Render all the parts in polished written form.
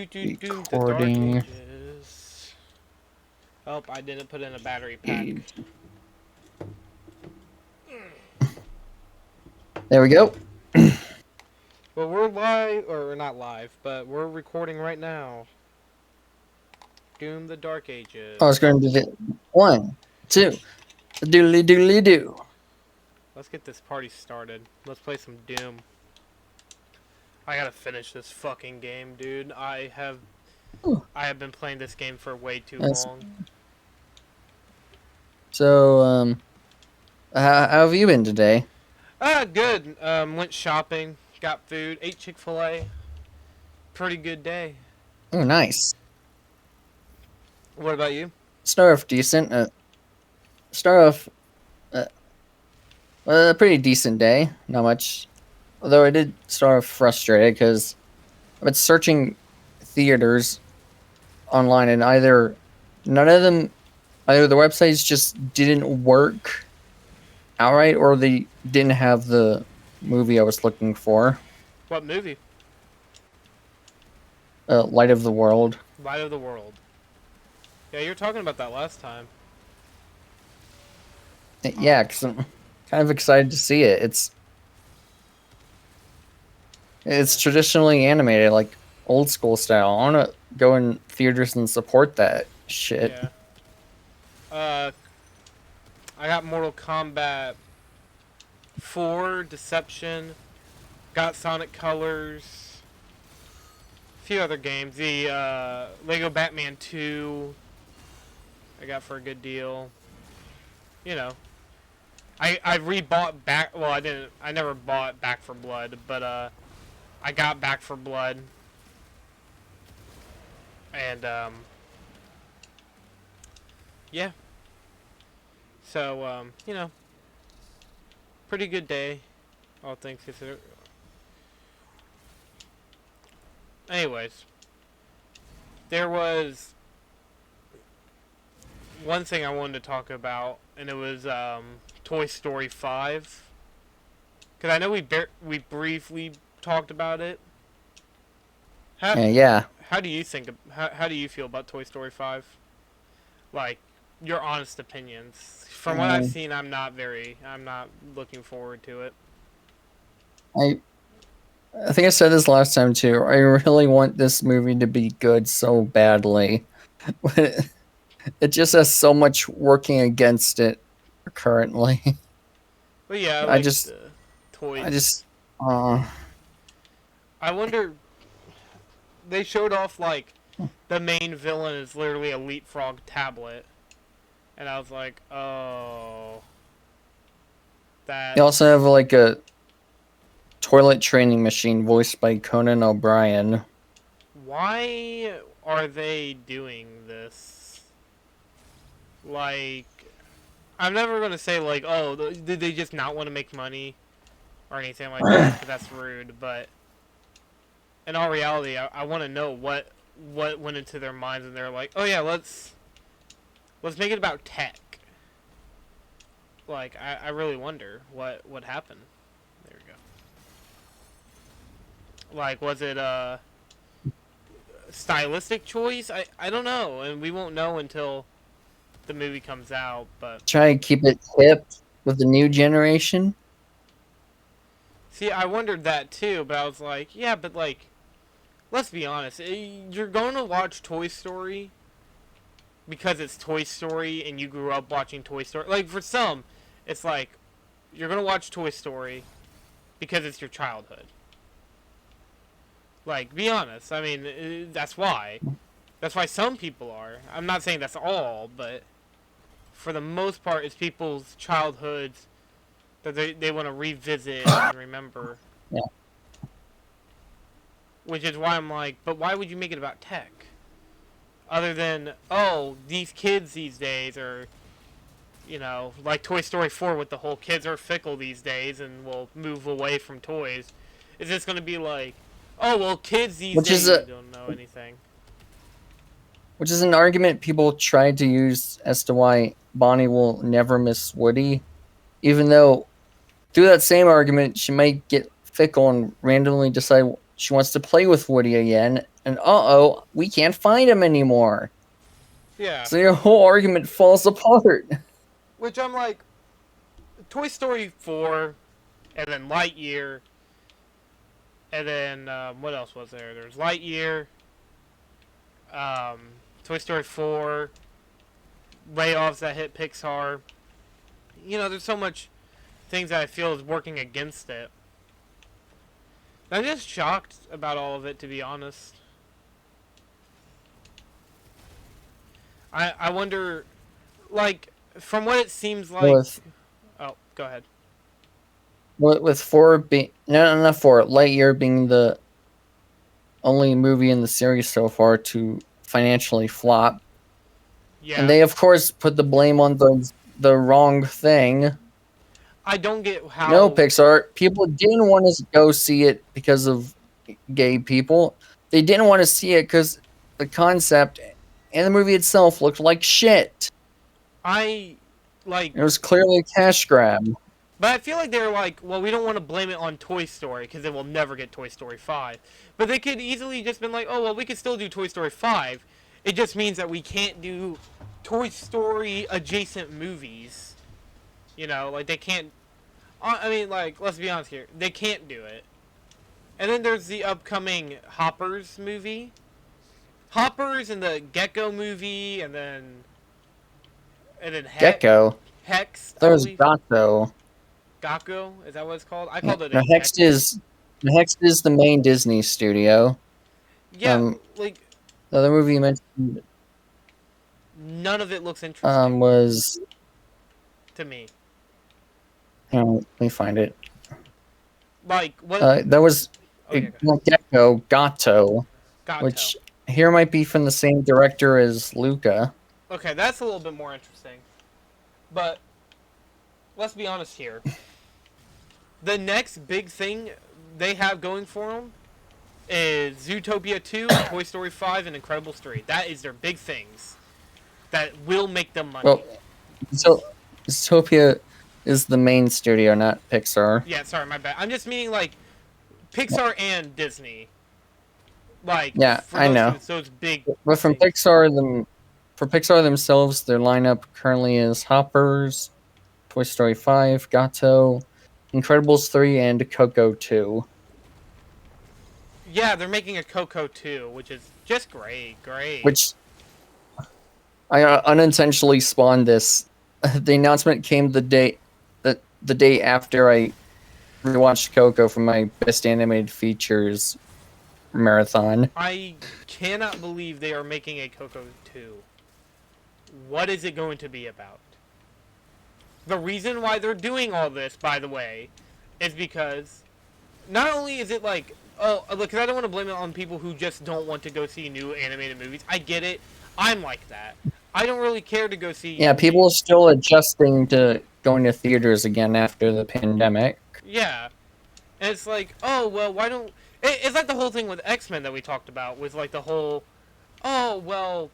The Dark Recording. Ages. Oh, I didn't put in a battery pack. There we go. Well, we're live, or not live, but we're recording right now. Doom the Dark Ages. I was going to do the 1, 2, doodly doodly doo. Let's get this party started. Let's play some Doom. I gotta finish this fucking game, dude. I have been playing this game for way too That's, long. so, how have you been today? Good. Went shopping, got food, ate Chick-fil-A. Pretty good day. Oh, nice. What about you? Start off decent. Start off a pretty decent day. Not much. Although I did start off frustrated because I've been searching theaters online and none of them, either the websites just didn't work outright or they didn't have the movie I was looking for. What movie? Light of the World. Light of the World. Yeah, you were talking about that last time. Yeah, because I'm kind of excited to see it. It's traditionally animated, like old school style. I want to go in theaters and support that shit. Yeah. I got Mortal Kombat 4, Deception, got Sonic Colors, a few other games. The Lego Batman 2, I got for a good deal. You know, I rebought back. Well, I didn't. I never bought Back for Blood, but I got Back for Blood, and yeah. So you know, pretty good day, all things considered. Anyways, there was one thing I wanted to talk about, and it was Toy Story 5. Because I know we briefly talked about it. Yeah. How do you think? How do you feel about Toy Story 5? Like, your honest opinions. From what I've seen, I'm not looking forward to it. I think I said this last time too. I really want this movie to be good so badly. It just has so much working against it currently. But yeah, I like just, the toys. I just, uh, I wonder. They showed off like the main villain is literally a leapfrog tablet, and I was like, oh, that. they also have like a toilet training machine voiced by Conan O'Brien. Why are they doing this? Like, I'm never gonna say like, oh, did they just not want to make money or anything like that? 'Cause that's rude. But in all reality, I want to know what went into their minds, and they're like, oh yeah, let's make it about tech. Like, I really wonder what happened. There we go. Like, was it a stylistic choice? I don't know, and we won't know until the movie comes out. But Try to keep it hip with the new generation. see, I wondered that too, but I was like, yeah, but like, let's be honest, you're going to watch Toy Story because it's Toy Story and you grew up watching Toy Story. Like, for some, it's like, you're going to watch Toy Story because it's your childhood. Like, be honest. I mean, that's why. That's why some people are. I'm not saying that's all, but for the most part, it's people's childhoods that they want to revisit and remember. Yeah. Which is why I'm like, but why would you make it about tech? Other than, oh, these kids these days are, you know, like Toy Story 4 with the whole kids are fickle these days and will move away from toys. Is this going to be like, oh, well, kids these days don't know anything? Which is an argument people try to use as to why Bonnie will never miss Woody. Even though, through that same argument, she might get fickle and randomly decide she wants to play with Woody again and uh-oh, we can't find him anymore. Yeah. So your whole argument falls apart. Which I'm like, Toy Story 4, and then Lightyear, and then what else was there? There's Lightyear, um, Toy Story 4, layoffs that hit Pixar. You know, there's so much things that I feel is working against it. I'm just shocked about all of it, to be honest. I wonder, like, from what it seems like. With Oh, go ahead. with four being not four, Lightyear being the only movie in the series so far to financially flop. Yeah. And they of course put the blame on the wrong thing. I don't get how. No, Pixar. People didn't want to go see it because of gay people. They didn't want to see it because the concept and the movie itself looked like shit. I like. It was clearly a cash grab. But I feel like they're like, well, we don't want to blame it on Toy Story because it will never get Toy Story 5. But they could easily just been like, oh, well, we could still do Toy Story 5. It just means that we can't do Toy Story adjacent movies. You know, like they can't. I mean, like, let's be honest here. They can't do it. And then there's the upcoming Hoppers movie. Hoppers and the Gecko movie, and then Gecko. Hex. There was Gato. Gakko, is that what it's called? I called it No, a Hex is the main Disney studio. Yeah, like the other movie you mentioned. None of it looks interesting. Was to me. Hang on, let me find it. Like what? That was Gecko, Gato, which here might be from the same director as Luca. Okay, that's a little bit more interesting. But let's be honest here. The next big thing they have going for them is Zootopia 2, Toy Story 5, and Incredibles 3. That is their big things that will make them money. Well, so Zootopia is the main studio, not Pixar. Yeah, sorry, my bad. I'm just meaning like Pixar and Disney. Like yeah, I know. Those big. But from Pixar, for Pixar themselves, their lineup currently is Hoppers, Toy Story 5, Gato, Incredibles 3, and Coco 2. Yeah, they're making a Coco 2, which is just great. Which I unintentionally spawned this. The announcement came the day after I rewatched Coco from my Best Animated Features marathon. I cannot believe they are making a Coco 2. What is it going to be about? The reason why they're doing all this, by the way, is because not only is it like, oh, because I don't want to blame it on people who just don't want to go see new animated movies. I get it. I'm like that. I don't really care to go see. Yeah, people are still adjusting to going to theaters again after the pandemic. Yeah. And it's like, oh, well, why don't... It's like the whole thing with X-Men that we talked about, with like the whole, oh, well,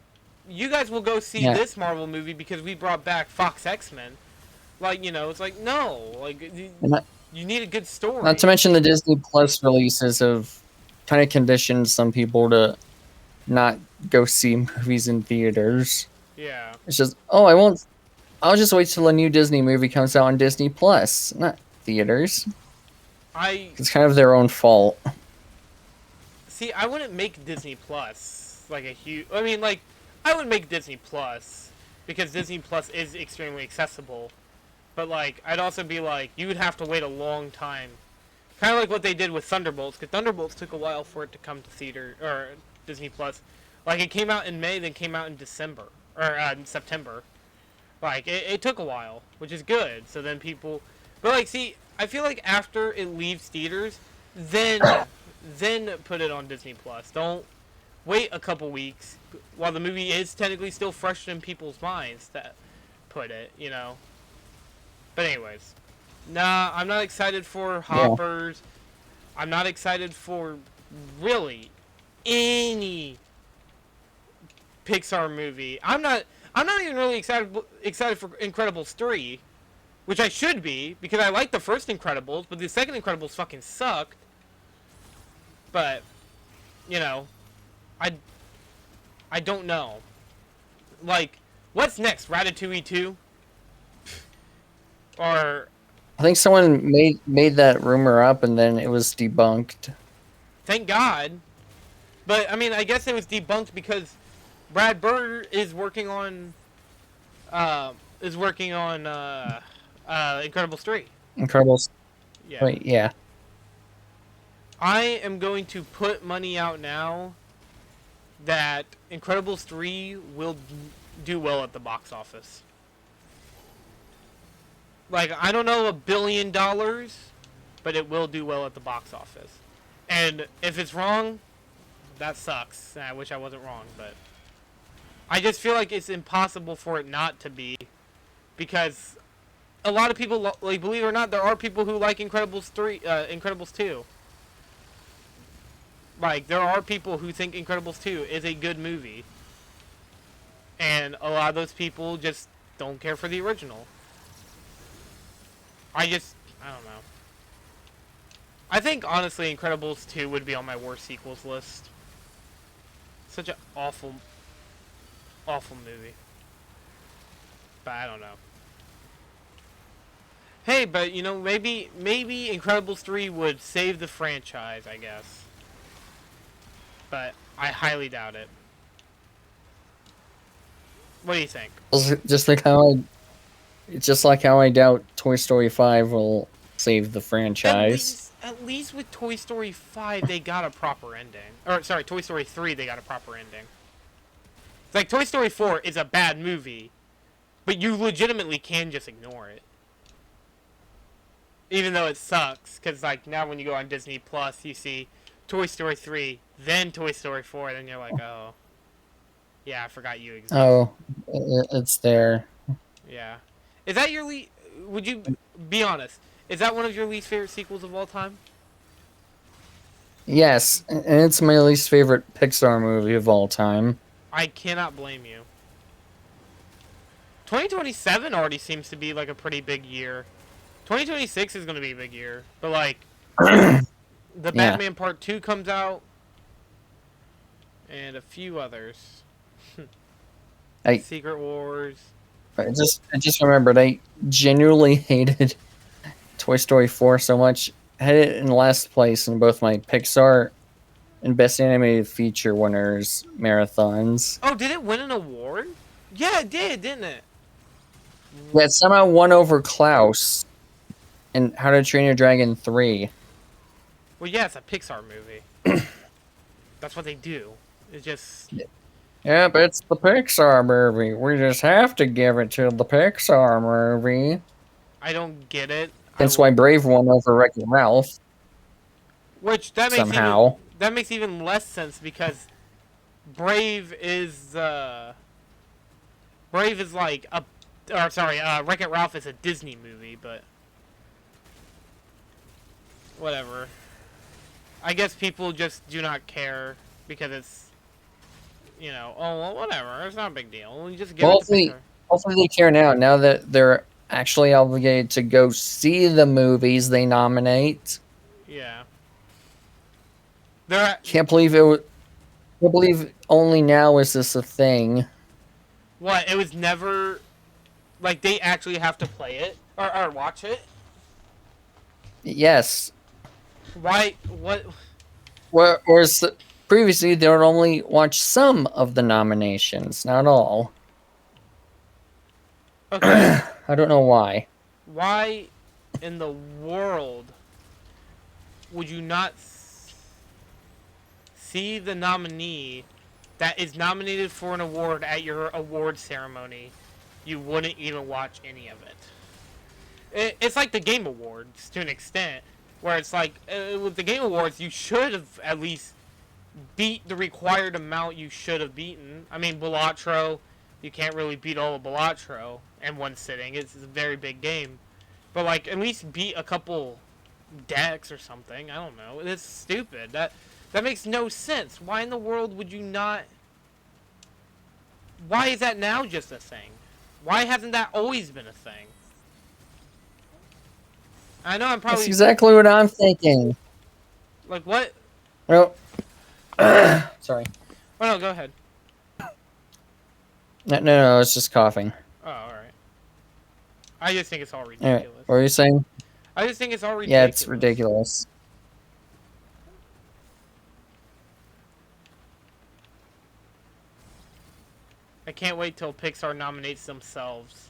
you guys will go see this Marvel movie because we brought back Fox X-Men. Like, you know, it's like, no, like, you need a good story. Not to mention the Disney Plus releases have kind of conditioned some people to not go see movies in theaters. Yeah. It's just, oh, I'll just wait till a new Disney movie comes out on Disney Plus, not theaters. It's kind of their own fault. See, I wouldn't make Disney Plus like a huge... I mean, like, I would make Disney Plus because Disney Plus is extremely accessible. But, like, I'd also be like, you would have to wait a long time. Kind of like what they did with Thunderbolts, because Thunderbolts took a while for it to come to theater, or Disney Plus. Like, it came out in May, then came out in December, or in September. Like, it took a while, which is good. So then people... But, like, see, I feel like after it leaves theaters, then put it on Disney Plus. Don't wait a couple weeks while the movie is technically still fresh in people's minds to put it, you know. But anyways, nah, I'm not excited for Hoppers. Yeah. I'm not excited for really any Pixar movie. I'm not even really excited for Incredibles 3, which I should be because I like the first Incredibles, but the second Incredibles fucking sucked. But, you know, I I don't know. Like, what's next? Ratatouille 2? Or I think someone made that rumor up and then it was debunked. thank God. But I mean, I guess it was debunked because Brad Bird is working on Incredibles 3. Incredibles. Yeah. Wait, yeah. I am going to put money out now that Incredibles 3 will do well at the box office. Like, I don't know $1 billion, but it will do well at the box office. And if it's wrong, that sucks. I wish I wasn't wrong, but I just feel like it's impossible for it not to be, because a lot of people, like, believe it or not, there are people who like Incredibles 2. Like, there are people who think Incredibles 2 is a good movie. And a lot of those people just don't care for the original. I don't know. I think, honestly, Incredibles 2 would be on my worst sequels list. Such an awful, awful movie. But I don't know. Hey, but, you know, maybe Incredibles 3 would save the franchise, I guess. But I highly doubt it. What do you think? Just like how I doubt Toy Story 5 will save the franchise. At least with Toy Story 5, they got a proper ending. Or, sorry, Toy Story 3, they got a proper ending. It's like, Toy Story 4 is a bad movie, but you legitimately can just ignore it. Even though it sucks, because, like, now when you go on Disney Plus, you see Toy Story 3, then Toy Story 4, then you're like, oh. Yeah, I forgot you exist. Oh, it's there. Yeah. Is that your would you be honest? Is that one of your least favorite sequels of all time? Yes, and it's my least favorite Pixar movie of all time. I cannot blame you. 2027 already seems to be like a pretty big year. 2026 is going to be a big year. But like the Batman Part 2 comes out and a few others. Secret Wars. I just remembered I genuinely hated Toy Story 4 so much. I had it in last place in both my Pixar and Best Animated Feature winners marathons. Oh, did it win an award? Yeah, it did, didn't it? Yeah, it somehow won over Klaus and How to Train Your Dragon 3. Well, yeah, it's a Pixar movie. That's what they do. It's just... Yeah, but it's the Pixar movie. We just have to give it to the Pixar movie. I don't get it. That's why Brave won over Wreck-It Ralph. Which, that makes even less sense, because Brave is like a... Or, sorry, Wreck-It Ralph is a Disney movie, but... Whatever. I guess people just do not care, because it's... You know, oh, well, whatever. It's not a big deal. You just give it to Pixar. Hopefully they care now that they're actually obligated to go see the movies they nominate. Yeah. Can't believe only now is this a thing. What? It was never... Like, they actually have to play it? Or watch it? Yes. Why? What? Whereas previously, they would only watch some of the nominations, not all. Okay. I don't know why. Why in the world would you not see the nominee that is nominated for an award at your award ceremony? You wouldn't even watch any of it. It's like the Game Awards, to an extent, where it's like, with the Game Awards, you should have at least beat the required amount you should have beaten. I mean, Balatro, you can't really beat all of Balatro in one sitting. It's a very big game. But, like, at least beat a couple decks or something. I don't know. It's stupid. That makes no sense. Why in the world would you not... Why is that now just a thing? Why hasn't that always been a thing? I know I'm probably... That's exactly what I'm thinking. Like, what? Well... Sorry. Oh no, go ahead. No, it's just coughing. Oh, all right. I just think it's all All right, ridiculous. what were you saying? I just think it's all Yeah, it's ridiculous. ridiculous. I can't wait till Pixar nominates themselves.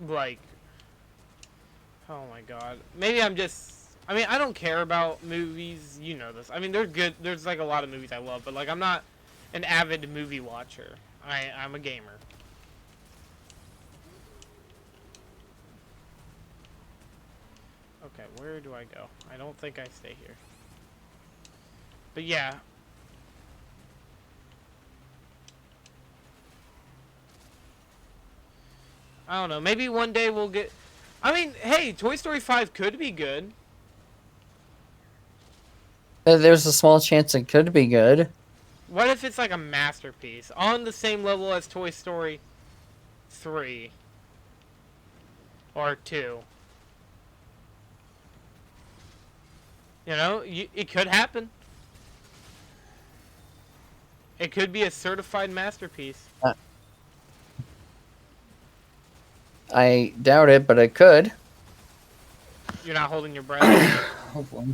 Like, oh my god. Maybe I'm just. I mean, I don't care about movies. You know this. I mean, they're good. There's like a lot of movies I love, but like I'm not an avid movie watcher. I'm a gamer. Okay, where do I go? I don't think I stay here. But yeah. I don't know. Maybe one day we'll get. I mean, hey, Toy Story 5 could be good. There's a small chance it could be good. What if it's like a masterpiece on the same level as Toy Story 3 or 2? You know, it could happen. It could be a certified masterpiece. I doubt it, but it could. You're not holding your breath. Hopefully.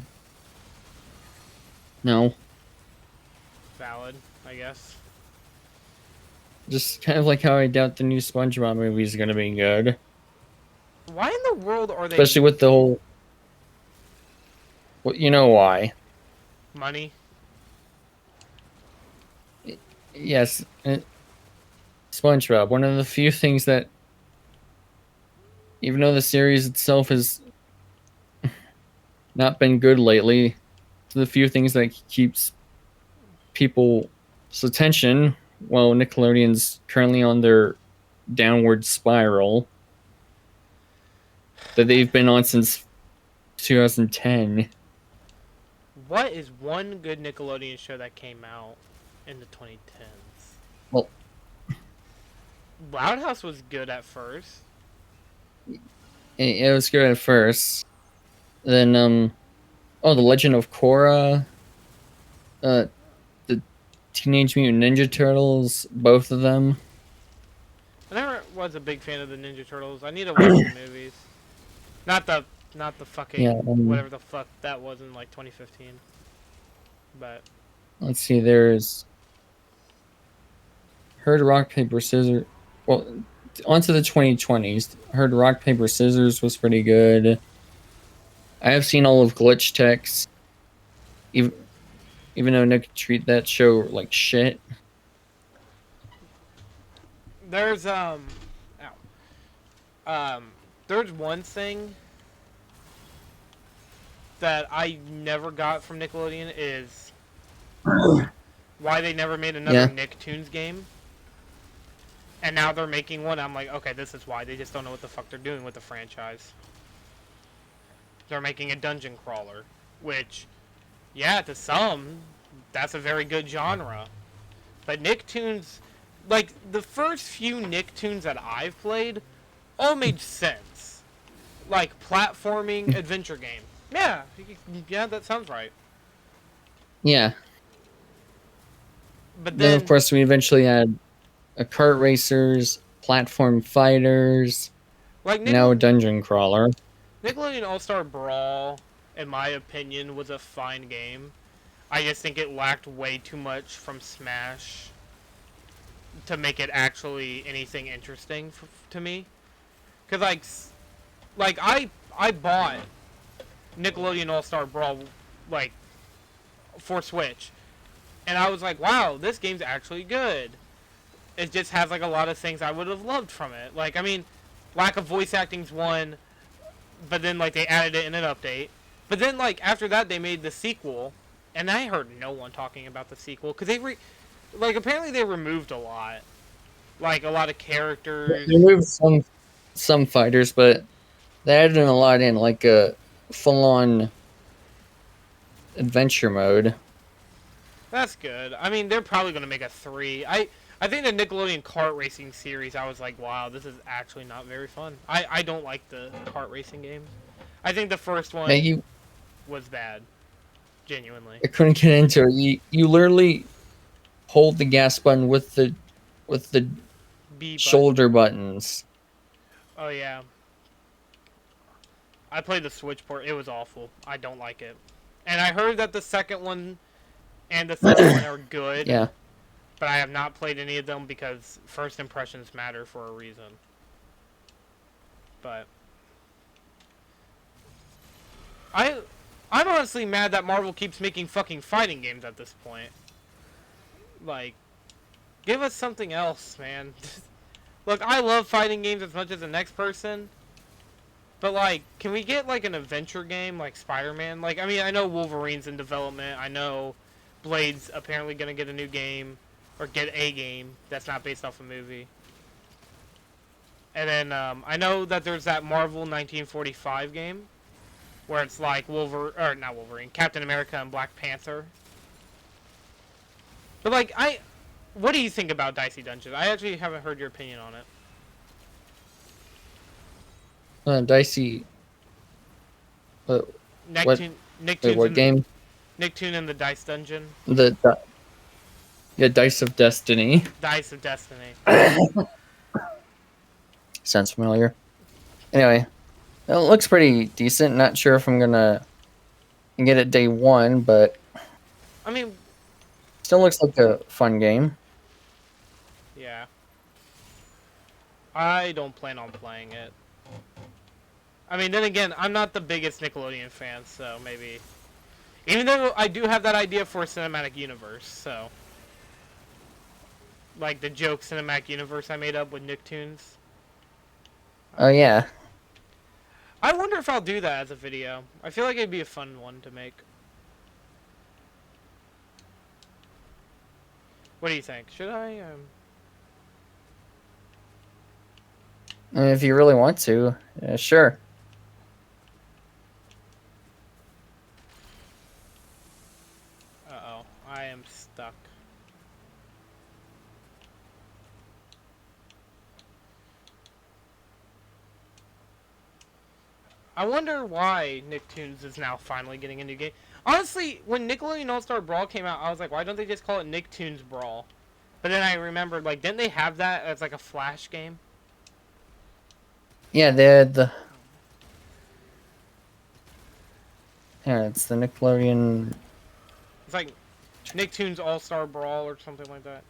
No. Valid, I guess. Just kind of like how I doubt the new SpongeBob movie is going to be good. Why in the world are they... Especially with the whole... Well, you know why. Money? Yes. SpongeBob, one of the few things that... Even though the series itself has not been good lately, it's the few things that keeps people's attention while Nickelodeon's currently on their downward spiral that they've been on since 2010. What is one good Nickelodeon show that came out in the 2010s? Well, Roundhouse was good at first. it was good at first. Then, The Legend of Korra, the Teenage Mutant Ninja Turtles, both of them. I never was a big fan of the Ninja Turtles. I need to watch the movies. Not the fucking Yeah, whatever the fuck that was in like 2015. But let's see, there's Heard Rock Paper Scissors. Well, onto the 2020s. Heard Rock Paper Scissors was pretty good. I have seen all of Glitch Tech's, even though Nick treat that show like shit. there's there's one thing that I never got from Nickelodeon is why they never made another Nicktoons game. And now they're making one. I'm like, okay, this is why. They just don't know what the fuck they're doing with the franchise. They're making a dungeon crawler, which, yeah, to some, that's a very good genre. But Nicktoons, like, the first few Nicktoons that I've played all made sense. Like, platforming adventure game. Yeah, that sounds right. Yeah. But Then of course we eventually had a kart racers, platform fighters, like now a dungeon crawler. Nickelodeon All-Star Brawl, in my opinion, was a fine game. I just think it lacked way too much from Smash to make it actually anything interesting to me. Cause like I bought Nickelodeon All-Star Brawl like for Switch, and I was like, wow, this game's actually good. It just has like a lot of things I would have loved from it. Like, I mean, lack of voice acting's one, but then like they added it in an update. But then like after that they made the sequel, and I heard no one talking about the sequel because like apparently they removed a lot, like a lot of characters. They removed some fighters, but they added a lot in, like a full-on adventure mode. That's good. I mean, they're probably gonna make a 3. I think the Nickelodeon kart racing series, I was like, wow, this is actually not very fun. I don't like the kart racing games. I think the first one was bad. Genuinely. I couldn't get into it. You literally hold the gas button with the B button. shoulder buttons. Oh yeah. I played the Switch port. It was awful. I don't like it. And I heard that the second one and the third one are good, Yeah. but I have not played any of them because first impressions matter for a reason. But I I'm honestly mad that Marvel keeps making fucking fighting games at this point. Like, give us something else, man. Look, I love fighting games as much as the next person, but like, can we get like an adventure game like Spider-Man? Like, I mean, I know Wolverine's in development. I know Blade's apparently gonna get a new game or get a game that's not based off a movie. And then I know that there's that Marvel 1945 game where it's like not Wolverine, Captain America and Black Panther. But like, what do you think about Dicey Dungeon? I actually haven't heard your opinion on it. Dicey. What? What? Wait, Nicktoons what in the game? Nicktoon in the Dice Dungeon. Yeah, Dice of Destiny. Dice of Destiny. Sounds familiar. Anyway, it looks pretty decent. Not sure if I'm gonna get it day one, but I mean, still looks like a fun game. yeah. I don't plan on playing it. I mean, then again, I'm not the biggest Nickelodeon fan, so maybe. Even though I do have that idea for a cinematic universe, so. Like the joke cinematic universe I made up with Nicktoons. Oh yeah. I wonder if I'll do that as a video. I feel like it'd be a fun one to make. What do you think? Should I? I mean, if you really want to, sure. Uh-oh. I am stuck. I wonder why Nicktoons is now finally getting a new game. Honestly, when Nickelodeon All-Star Brawl came out, I was like, why don't they just call it Nicktoons Brawl? But then I remembered, like, didn't they have that as, like, a Flash game? Yeah, they had the. Yeah, it's the Nickelodeon. It's like Nicktoons All-Star Brawl or something like that.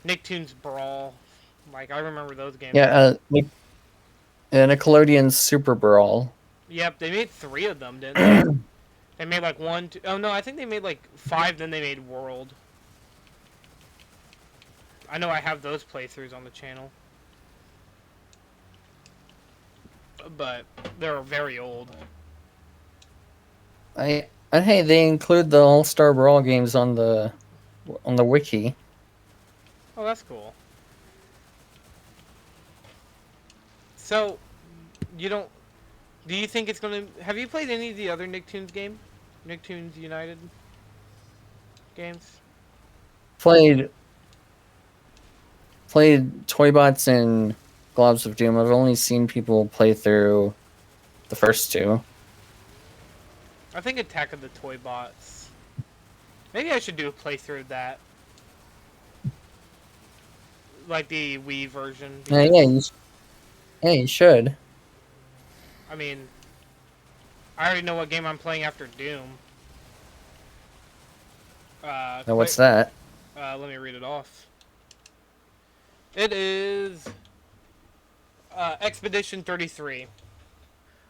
Nicktoons Brawl. Like, I remember those games. Yeah, Nickelodeon Super Brawl. Yep, they made 3 of them, didn't they? They made, like, 1, 2... Oh, no, I think they made, like, 5, then they made World. I know I have those playthroughs on the channel. But they're very old. Hey, they include the All Star Brawl games on the wiki. Oh, that's cool. So, you don't... Do you think it's gonna... Have you played any of the other Nicktoons game? Nicktoons United games? Played Toybots and Globs of Doom. I've only seen people play through the first 2. I think Attack of the Toy Bots. Maybe I should do a playthrough of that. Like the Wii version. Yeah, you should. I mean, I already know what game I'm playing after Doom. Now, what's that? Let me read it off. It is Expedition 33.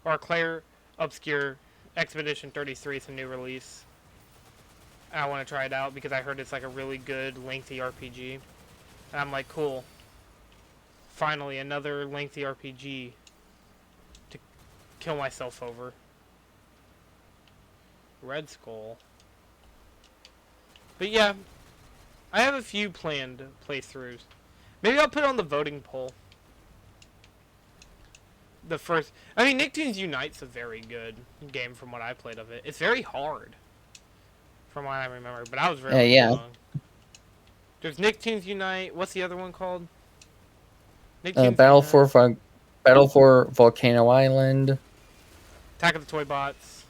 Or Claire Obscure Expedition 33 is a new release. I want to try it out because I heard it's like a really good, lengthy RPG. And I'm like, cool. Finally, another lengthy RPG to kill myself over. Red Skull. But yeah, I have a few planned playthroughs. Maybe I'll put on the voting poll. The first... I mean, Nicktoons Unite's a very good game from what I played of it. It's very hard. From what I remember. But I was very young. There's Nicktoons Unite. What's the other one called? Battle for Volcano Island. Attack of the Toy Bots.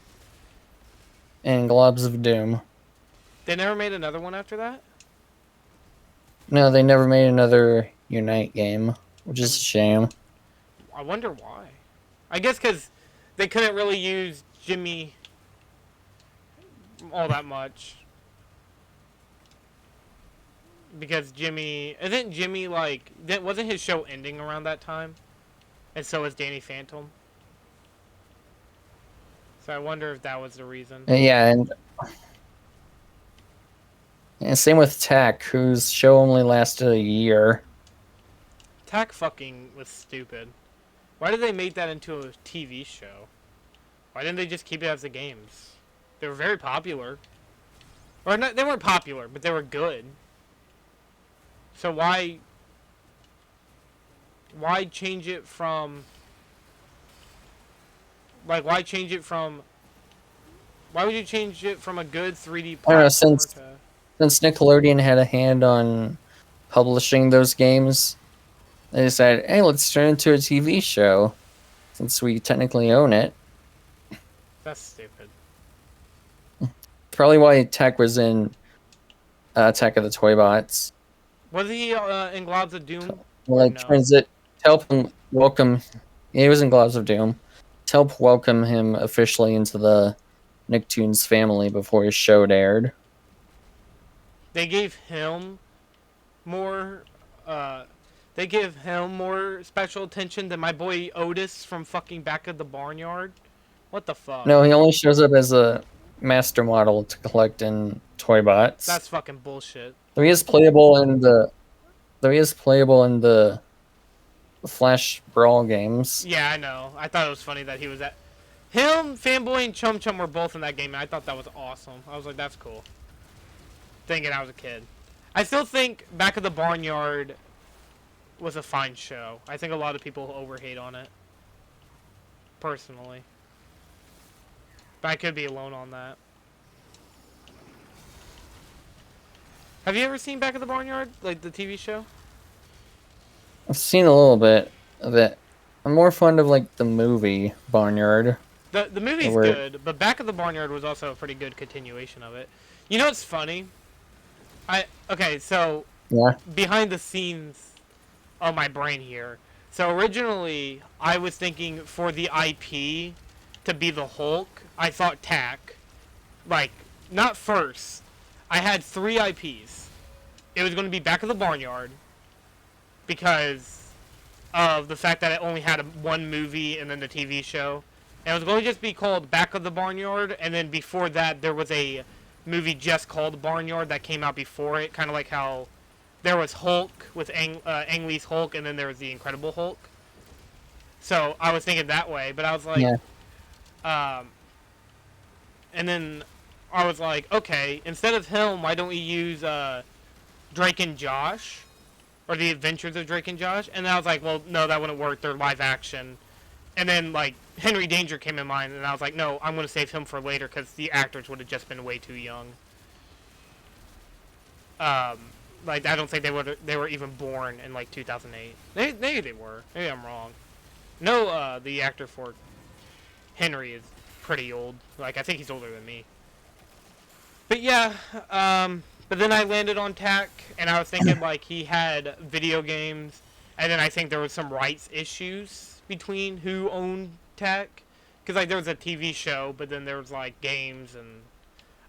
and Globs of Doom. They never made another one after that? No, they never made another Unite game, which is a shame. I wonder why. I guess because they couldn't really use Jimmy all that much. Because Jimmy... Isn't Jimmy, like... Wasn't his show ending around that time? And so was Danny Phantom? So I wonder if that was the reason. Yeah, and same with Tech, whose show only lasted a year. Tack fucking was stupid. Why did they make that into a TV show? Why didn't they just keep it as the games? They were very popular. Or not, they weren't popular, but they were good. So why change it from... Like, why change it from... Why would you change it from a good 3D I don't know, platform to... since Nickelodeon had a hand on publishing those games, they decided, hey, let's turn it into a TV show, since we technically own it. That's stupid. Probably why Tech was in Attack of the Toy Bots. Was he in Globs of Doom? Like, No? transit to help him welcome. He was in Globs of Doom. To help welcome him officially into the Nicktoons family before his show aired. They gave him more... They give him more special attention than my boy Otis from fucking Back of the Barnyard? What the fuck? No, he only shows up as a master model to collect in Toy Bots. That's fucking bullshit. Though he is playable in the Flash Brawl games. Yeah, I know. I thought it was funny that he was at... Him, Fanboy, and Chum Chum were both in that game, and I thought that was awesome. I was like, that's cool. Thinking I was a kid. I still think Back of the Barnyard was a fine show. I think a lot of people overhate on it. Personally. But I could be alone on that. Have you ever seen Back of the Barnyard? Like, the TV show? I've seen a little bit of it. I'm more fond of like the movie Barnyard. The movie's good, but Back of the Barnyard was also a pretty good continuation of it. You know what's funny? Okay, so Yeah. behind the scenes of my brain here. So originally, I was thinking for the IP to be the Hulk, I thought Tack. Like, not first. I had 3 IPs. It was going to be Back of the Barnyard because of the fact that it only had one movie and then the TV show. And it was going to just be called Back of the Barnyard, and then before that there was a movie just called Barnyard that came out before it, kind of like how there was Hulk with Ang Lee's Hulk, and then there was the Incredible Hulk. So I was thinking that way, but I was like, Yeah. And then I was like, okay, instead of him, why don't we use Drake and Josh, or the Adventures of Drake and Josh? And then I was like, well, no, that wouldn't work. They're live action. And then like Henry Danger came in mind, and I was like, no, I'm gonna save him for later because the actors would have just been way too young. Like I don't think they were even born in like 2008. Maybe they were. Maybe I'm wrong. No, the actor for Henry is pretty old. Like I think he's older than me. But yeah, but then I landed on Tack, and I was thinking like he had video games, and then I think there was some rights issues between who owned Tack, because like there was a TV show, but then there was like games, and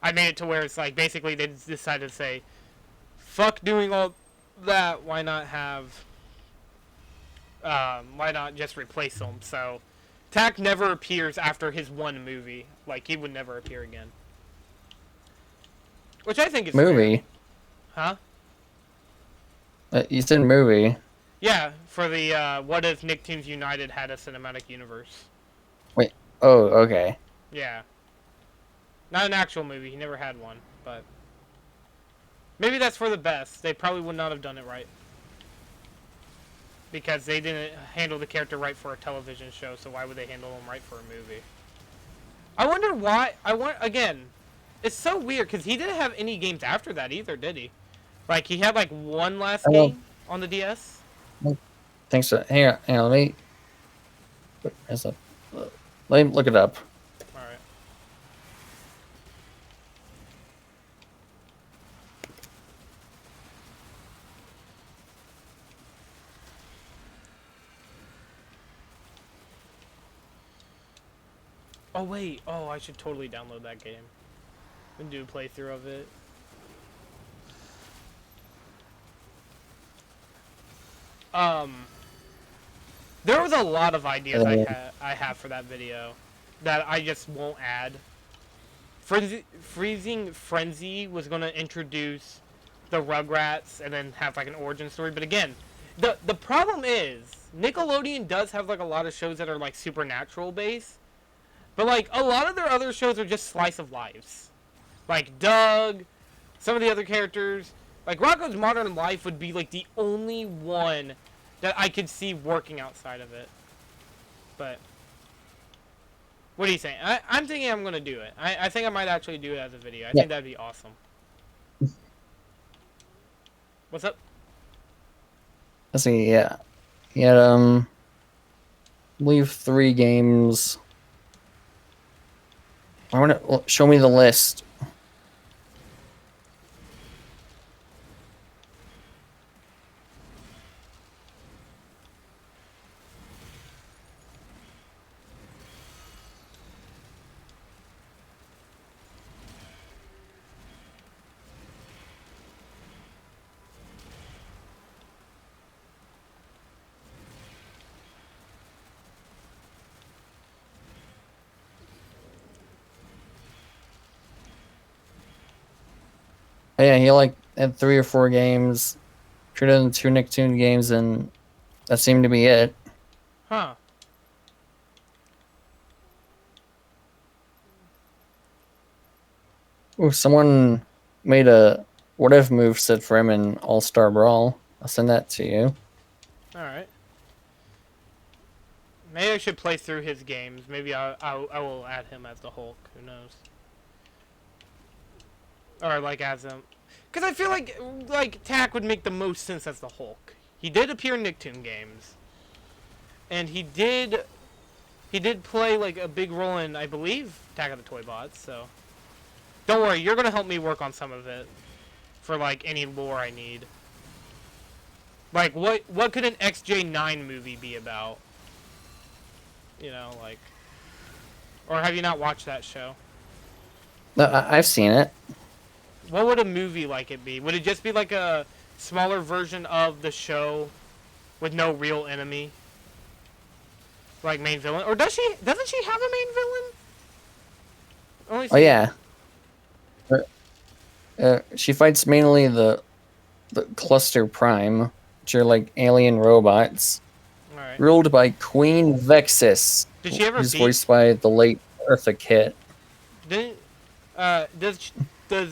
I made it to where it's like basically they decided to say, fuck doing all that, why not just replace them? So Tack never appears after his one movie. Like he would never appear again. Which I think is Movie. fair. Huh? You said movie. Yeah, for the What If Nicktoons United had a cinematic universe. Wait. Oh, okay. Yeah. Not an actual movie. He never had one, but maybe that's for the best. They probably would not have done it right. Because they didn't handle the character right for a television show, so why would they handle him right for a movie? I wonder why. Again, it's so weird, because he didn't have any games after that either, did he? Like, he had, like, one last game on the DS? I think so. Hang on, let me look it up. Alright. Oh wait, oh I should totally download that game and do a playthrough of it. Um, there was a lot of ideas Uh, I have for that video that I just won't add. Freezing Frenzy was gonna introduce the Rugrats and then have like an origin story, but again, the problem is Nickelodeon does have like a lot of shows that are like supernatural based, but like a lot of their other shows are just slice of lives, like Doug, some of the other characters. Like Rocko's Modern Life would be like the only one that I could see working outside of it, but. What are you saying? I'm thinking I'm going to do it. I think I might actually do it as a video. I yeah. think that'd be awesome. What's up? Let's see. Yeah. Yeah. Leave 3 games. I want to show me the list. Yeah, he like had 3 or 4 games, created in 2 Nicktoon games, and that seemed to be it. Huh. Ooh, someone made a what if move set for him in All Star Brawl. I'll send that to you. Alright. Maybe I should play through his games. Maybe I will add him as the Hulk. Who knows? Or like as him. Because I feel like Tack would make the most sense as the Hulk. He did appear in Nicktoon games. And he did play like a big role in, I believe, Attack of the Toy Bots, so don't worry, you're gonna help me work on some of it for like any lore I need. Like what could an XJ9 movie be about? You know, like, or have you not watched that show? No, I've seen it. What would a movie like it be? Would it just be like a smaller version of the show with no real enemy? Like main villain? Or doesn't she have a main villain? Oh yeah. She fights mainly the Cluster Prime, which are like alien robots, Alright. ruled by Queen Vexus, Did she ever who's beat... voiced by the late Eartha Kitt. Didn't... does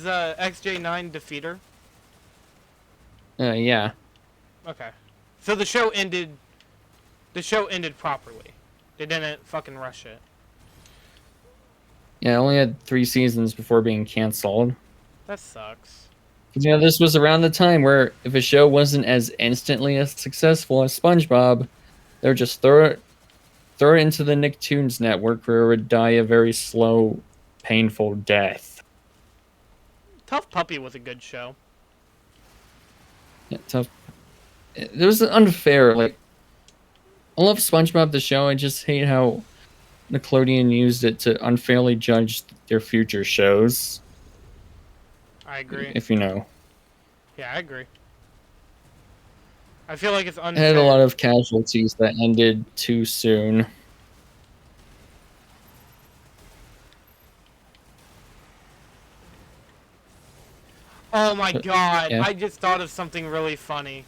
XJ9 defeat her? Yeah. Okay. So the show ended... The show ended properly. They didn't fucking rush it. Yeah, it only had 3 seasons before being canceled. That sucks. You know, this was around the time where if a show wasn't as instantly as successful as SpongeBob, they would just throw it into the Nicktoons network where it would die a very slow, painful death. Tough Puppy was a good show. Yeah, tough. It was unfair. Like, I love SpongeBob the show. I just hate how Nickelodeon used it to unfairly judge their future shows. I agree. If you know. Yeah, I agree. I feel like it's unfair. It had a lot of casualties that ended too soon. Oh my god, yeah. I just thought of something really funny.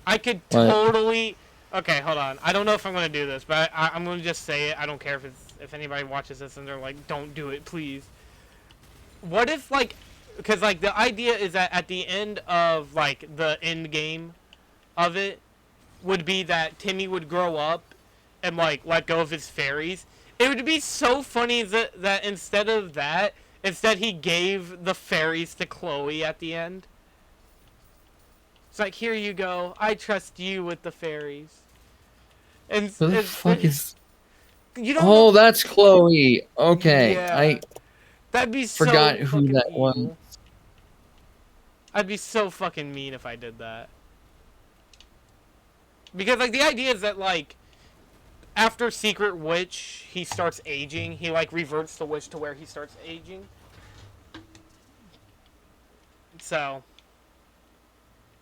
I could What? totally... Okay, hold on. I don't know if I'm going to do this, but I'm going to just say it. I don't care if anybody watches this and they're like, don't do it, please. What if, like... Because, like, the idea is that at the end of, like, the end game of it would be that Timmy would grow up and, like, let go of his fairies. It would be so funny that instead of that, instead he gave the fairies to Chloe at the end. It's like, here you go. I trust you with the fairies. And Who the fuck is... You don't Oh, know... that's Chloe. Okay. Yeah. That'd be forgot so who that evil. was. I'd be so fucking mean if I did that. Because, like, the idea is that, like, after Secret Witch, he starts aging. He like reverts the witch to where he starts aging. So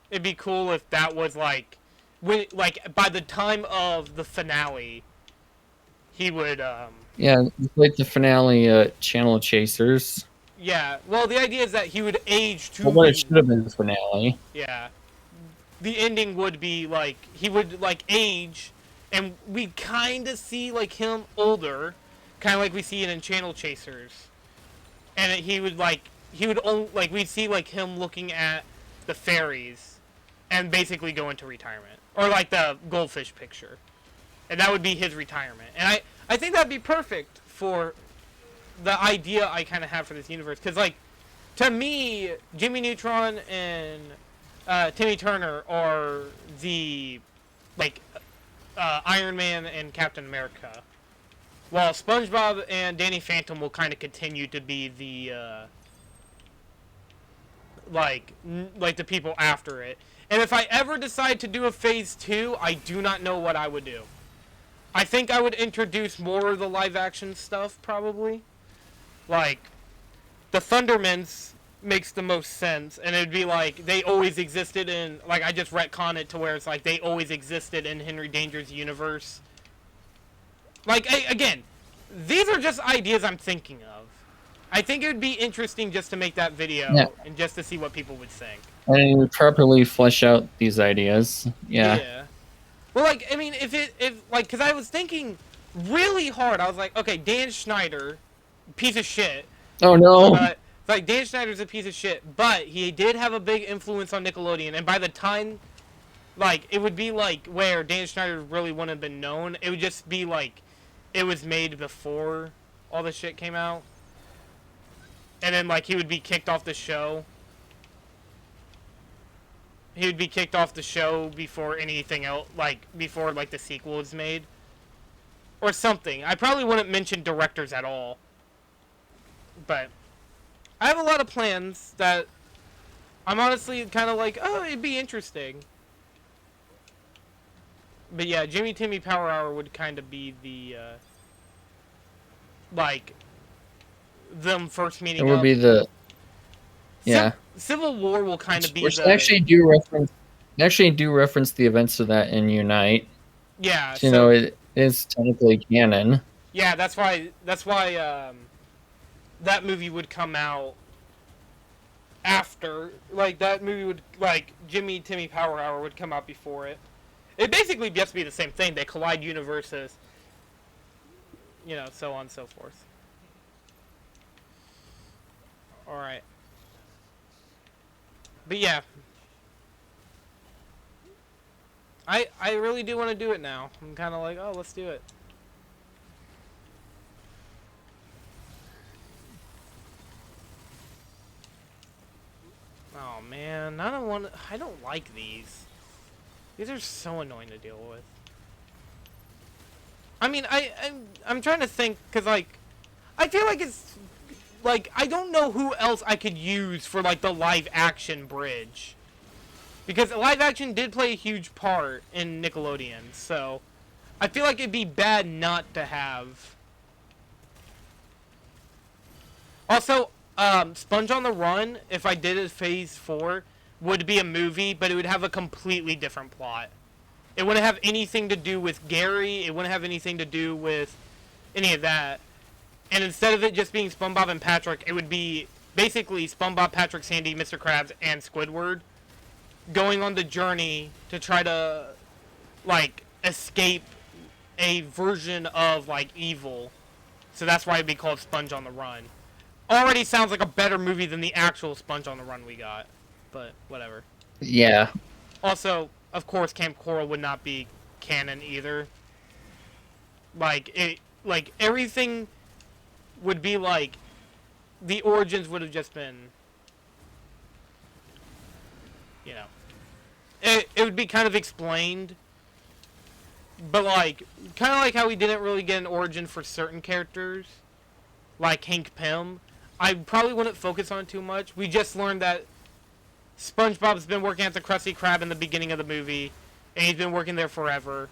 it'd be cool if that was like when like by the time of the finale, he would Yeah, it's like the finale, Channel Chasers. yeah. Well, the idea is that he would age to Well, what it be should have been the finale. yeah. The ending would be like he would like age, and we kind of see like him older, kind of like we see it in Channel Chasers, and he would only like we'd see like him looking at the fairies, and basically go into retirement, or like the goldfish picture, and that would be his retirement, and I think that'd be perfect for the idea I kind of have for this universe, because like to me Jimmy Neutron and Timmy Turner are the like Iron Man and Captain America, while SpongeBob and Danny Phantom will kind of continue to be the like the people after it. And if I ever decide to do a phase 2, I do not know what I would do. I think I would introduce more of the live action stuff, probably. Like, the Thundermans makes the most sense, and it'd be like they always existed in, like, I just retcon it to where it's like they always existed in Henry Danger's universe. Like, again, these are just ideas I'm thinking of. I think it would be interesting just to make that video and just to see what people would think. And you would properly flesh out these ideas. Yeah. Well, like, I mean, if like, because I was thinking really hard. I was like, okay, Dan Schneider, piece of shit. Oh, no. But, like, Dan Schneider's a piece of shit, but he did have a big influence on Nickelodeon, and by the time, like, it would be, like, where Dan Schneider really wouldn't have been known, it would just be, like, it was made before all this shit came out. And then, like, he would be kicked off the show. He would be kicked off the show before anything else, like, before, like, the sequel was made. Or something. I probably wouldn't mention directors at all. But I have a lot of plans that I'm honestly kind of like, oh, it'd be interesting. But yeah, Jimmy Timmy Power Hour would kind of be the, like, them first meeting It would up. be the... Yeah. Civil War will kind of be Which the... they actually do reference the events of that in Unite. Yeah. So, you know, it is technically canon. Yeah, that's why that movie would come out after. Like, that movie would, like, Jimmy Timmy Power Hour would come out before it. It basically just be the same thing. They collide universes, you know, so on and so forth. Alright. But yeah. I really do want to do it now. I'm kind of like, oh, let's do it. Oh man, I don't like these. These are so annoying to deal with. I mean, I'm trying to think, cause like, I feel like it's, like, I don't know who else I could use for like the live action bridge. Because live action did play a huge part in Nickelodeon, so I feel like it'd be bad not to have. Also, Sponge on the Run, if I did it phase 4, would be a movie, but it would have a completely different plot. It wouldn't have anything to do with Gary, it wouldn't have anything to do with any of that. And instead of it just being SpongeBob and Patrick, it would be basically SpongeBob, Patrick, Sandy, Mr. Krabs, and Squidward going on the journey to try to, like, escape a version of, like, evil. So that's why it'd be called Sponge on the Run. Already sounds like a better movie than the actual Sponge on the Run we got. But, whatever. Yeah. Also, of course, Camp Coral would not be canon either. Like, everything would be like, the origins would have just been, you know, it would be kind of explained, but like, kind of like how we didn't really get an origin for certain characters, like Hank Pym. I probably wouldn't focus on it too much. We just learned that SpongeBob's been working at the Krusty Krab in the beginning of the movie, and he's been working there forever.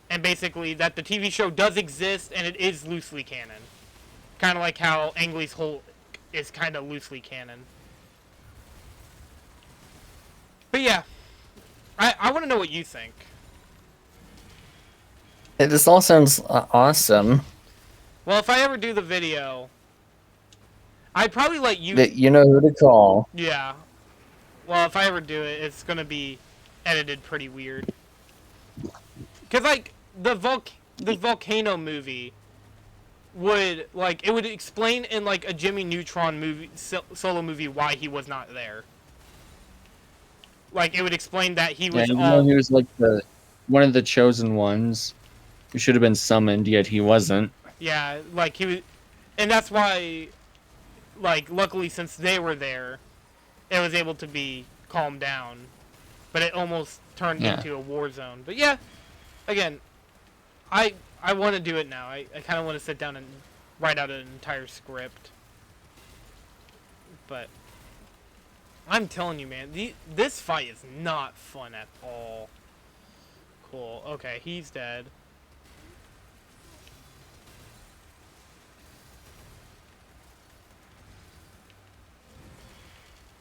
and basically that the TV show does exist and it is loosely canon. Kind of like how Ang Lee's Hulk is kind of loosely canon. But yeah, I want to know what you think. This all sounds awesome. Well, if I ever do the video, I'd probably let you... That you know who to call. Yeah. Well, if I ever do it, it's going to be edited pretty weird. Because, like, the Volcano movie would, like, it would explain in, like, a Jimmy Neutron movie, solo movie why he was not there. Like, it would explain that he was Even though he was, like, one of the chosen ones who should have been summoned, yet he wasn't. Yeah, like, he was... And that's why, like, luckily since they were there, it was able to be calmed down. But it almost turned into a war zone. But yeah, again, I want to do it now. I kind of want to sit down and write out an entire script. But I'm telling you, man, this fight is not fun at all. Cool. Okay, he's dead.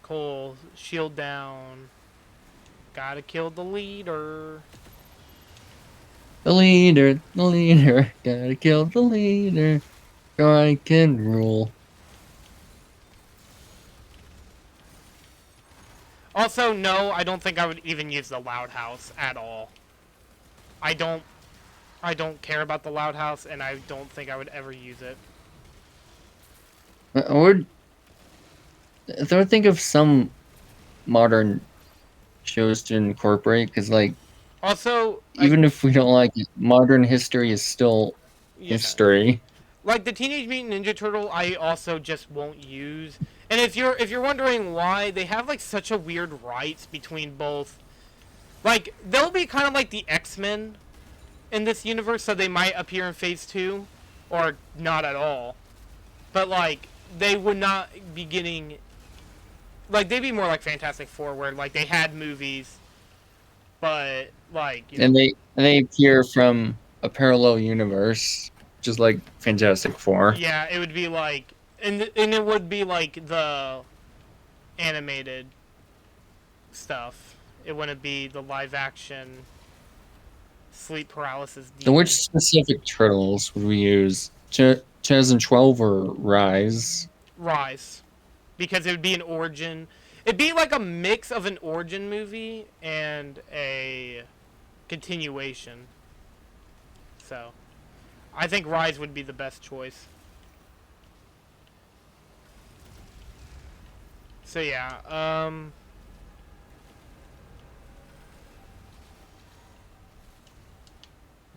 Cool. Shield down. Gotta kill the leader. The leader, gotta kill the leader. I can rule. Also, no, I don't think I would even use the Loud House at all. I don't care about the Loud House, and I don't think I would ever use it. I would think of some modern shows to incorporate, because, like, Also, even if we don't like it, modern history is still history. Like the Teenage Mutant Ninja Turtle, I also just won't use. And if you're wondering why, they have like such a weird rights between both. Like they'll be kind of like the X-Men in this universe, so they might appear in Phase 2 or not at all. But like they would not be getting, like they'd be more like Fantastic Four, where like they had movies, but like and they appear from a parallel universe, just like Fantastic Four. Yeah, it would be like, and it would be like the animated stuff. It wouldn't be the live action sleep paralysis demon. So which specific turtles would we use? 2012 or Rise? Rise. Because it would be an origin. It'd be like a mix of an origin movie and a continuation. So, I think Rise would be the best choice. So yeah,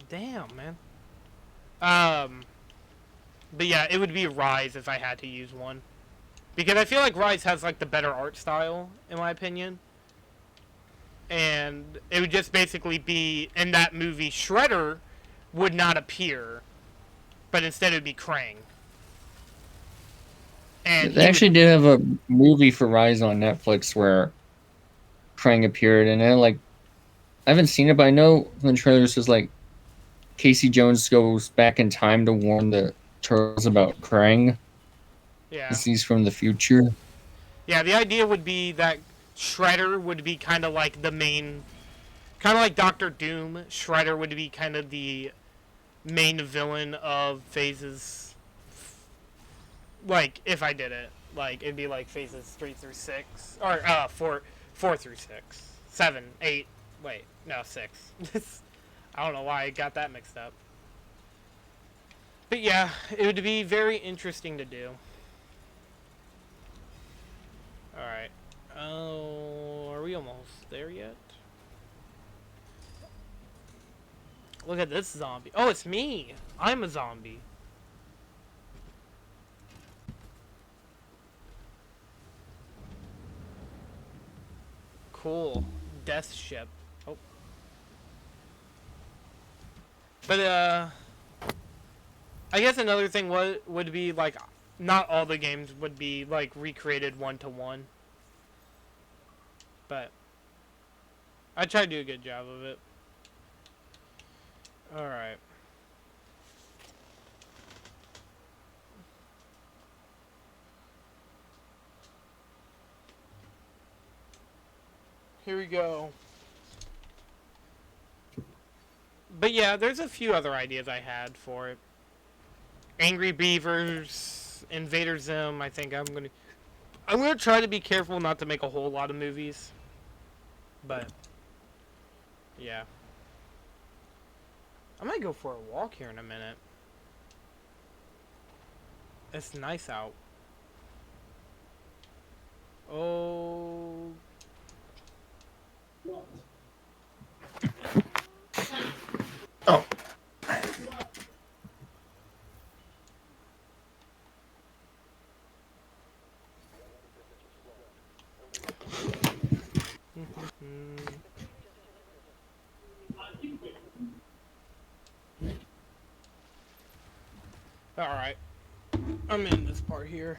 damn, man. But yeah, it would be Rise if I had to use one. Because I feel like Rise has like the better art style, in my opinion. And it would just basically be, in that movie, Shredder would not appear, but instead it would be Krang. And they actually did have a movie for Rise on Netflix where Krang appeared, and then, like, I haven't seen it, but I know the trailers was like Casey Jones goes back in time to warn the turtles about Krang. Yeah. Because he's from the future. Yeah, the idea would be that Shredder would be kind of like the main, kind of like Doctor Doom. Shredder would be kind of the main villain of phases. Like, if I did it, like it'd be like phases 3 through 6, or 4 through 6, 7, 8. Wait, no, 6. I don't know why I got that mixed up. But yeah, it would be very interesting to do. Alright. Oh, are we almost there yet? Look at this zombie. Oh, it's me! I'm a zombie. Cool. Death ship. Oh. But, I guess another thing would be, like, not all the games would be, like, recreated one-to-one. But I try to do a good job of it. Alright. Here we go. But yeah, there's a few other ideas I had for it. Angry Beavers, Invader Zim. I think I'm gonna try to be careful not to make a whole lot of movies. But yeah, I might go for a walk here in a minute. It's nice out. Oh. Oh. Alright. I'm in this part here.